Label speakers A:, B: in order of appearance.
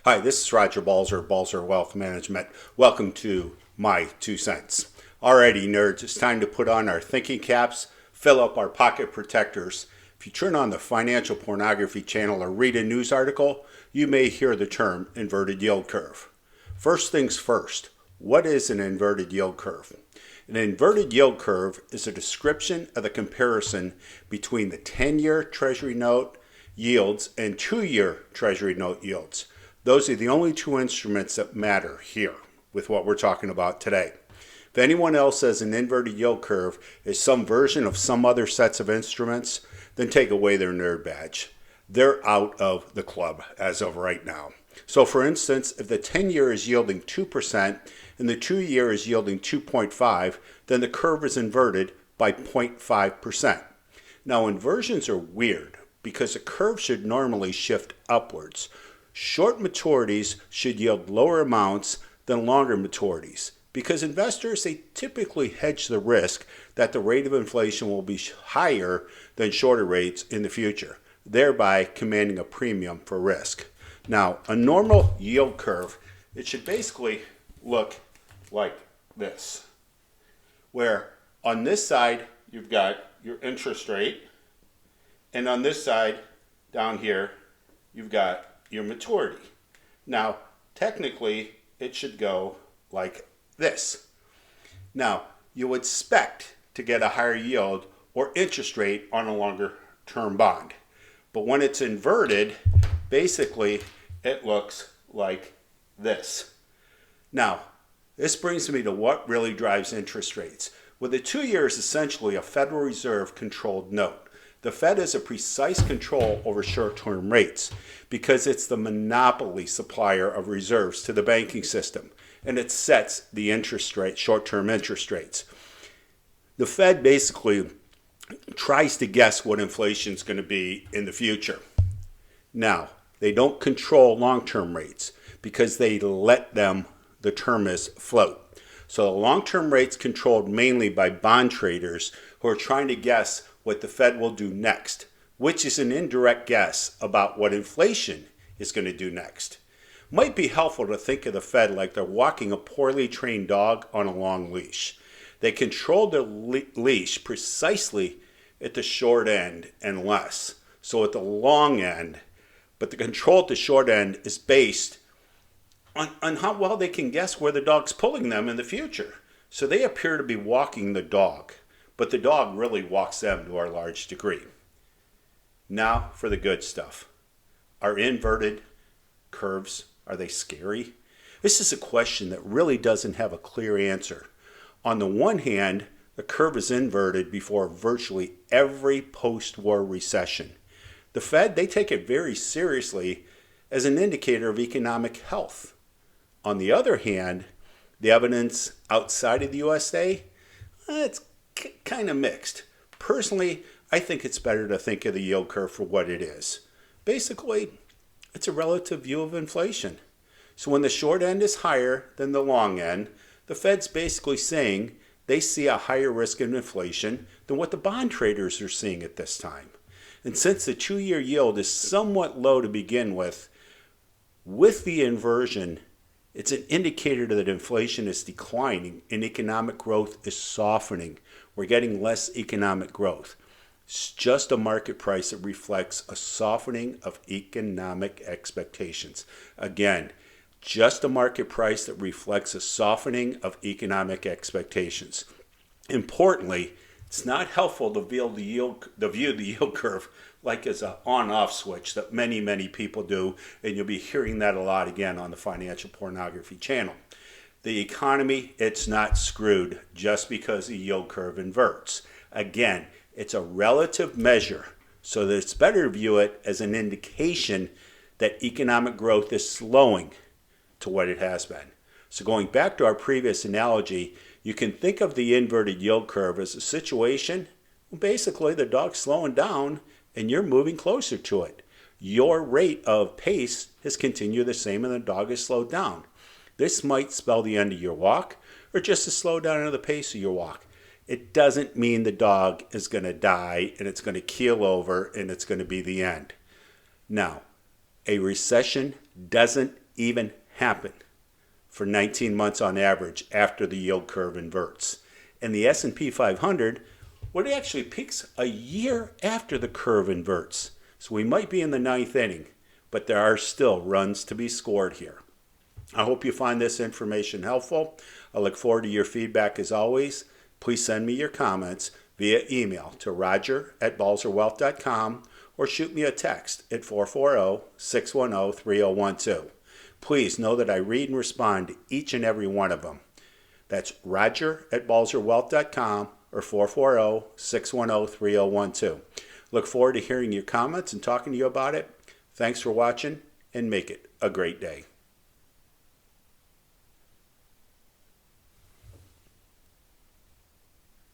A: Hi, this is Roger Balzer Wealth Management. Welcome to my 2 cents. Alrighty, nerds, it's time to put on our thinking caps, fill up our pocket protectors. If you turn on the Financial Pornography channel or read a news article, you may hear the term inverted yield curve. First things first, what is an inverted yield curve? An inverted yield curve is a description of the comparison between the 10-year Treasury note yields and 2-year Treasury note yields. Those are the only two instruments that matter here with what we're talking about today. If anyone else says an inverted yield curve is some version of some other sets of instruments, then take away their nerd badge. They're out of the club as of right now. So for instance, if the 10-year is yielding 2% and the 2-year is yielding 2.5, then the curve is inverted by 0.5%. Now inversions are weird because a curve should normally shift upwards. Short maturities should yield lower amounts than longer maturities because investors, they typically hedge the risk that the rate of inflation will be higher than shorter rates in the future, thereby commanding a premium for risk. Now, a normal yield curve, it should basically look like this, where on this side you've got your interest rate, and on this side down here you've got your maturity. Now, technically, it should go like this. Now, you expect to get a higher yield or interest rate on a longer term bond. But when it's inverted, basically, it looks like this. Now, this brings me to what really drives interest rates. Well, the 2-year is essentially a Federal Reserve controlled note. The Fed has a precise control over short-term rates because it's the monopoly supplier of reserves to the banking system, and it sets the interest rate, short-term interest rates. The Fed basically tries to guess what inflation is going to be in the future. Now, they don't control long-term rates because they let them, the term is, float. So the long-term rates controlled mainly by bond traders who are trying to guess what the Fed will do next, which is an indirect guess about what inflation is going to do next. Might be helpful to think of the Fed like they're walking a poorly trained dog on a long leash. They control their leash precisely at the short end and less, so at the long end, but the control at the short end is based on how well they can guess where the dog's pulling them in the future. So they appear to be walking the dog, but the dog really walks them to a large degree. Now for the good stuff. Are inverted curves, are they scary? This is a question that really doesn't have a clear answer. On the one hand, the curve is inverted before virtually every post-war recession. The Fed, they take it very seriously as an indicator of economic health. On the other hand, the evidence outside of the USA, it's kind of mixed. Personally, I think it's better to think of the yield curve for what it is. Basically, it's a relative view of inflation. So when the short end is higher than the long end, the Fed's basically saying they see a higher risk of inflation than what the bond traders are seeing at this time. And since the 2-year yield is somewhat low to begin with the inversion, it's an indicator that inflation is declining and economic growth is softening. We're getting less economic growth. It's just a market price that reflects a softening of economic expectations. Again, just a market price that reflects a softening of economic expectations. Importantly, it's not helpful to view the yield curve like as an on-off switch that many people do, and you'll be hearing that a lot again on the Financial Pornography channel. The economy, it's not screwed just because the yield curve inverts. Again, it's a relative measure, so that it's better to view it as an indication that economic growth is slowing to what it has been. So going back to our previous analogy, you can think of the inverted yield curve as a situation, basically the dog's slowing down and you're moving closer to it. Your rate of pace has continued the same and the dog has slowed down. This might spell the end of your walk or just a slowdown of the pace of your walk. It doesn't mean the dog is going to die and it's going to keel over and it's going to be the end. Now, a recession doesn't even happen for 19 months on average after the yield curve inverts. And the S&P 500, well, it actually peaks a year after the curve inverts. So we might be in the ninth inning, but there are still runs to be scored here. I hope you find this information helpful. I look forward to your feedback as always. Please send me your comments via email to roger@balzerwealth.com or shoot me a text at 440-610-3012. Please know that I read and respond to each and every one of them. That's roger@balzerwealth.com or 440-610-3012. Look forward to hearing your comments and talking to you about it. Thanks for watching, and make it a great day.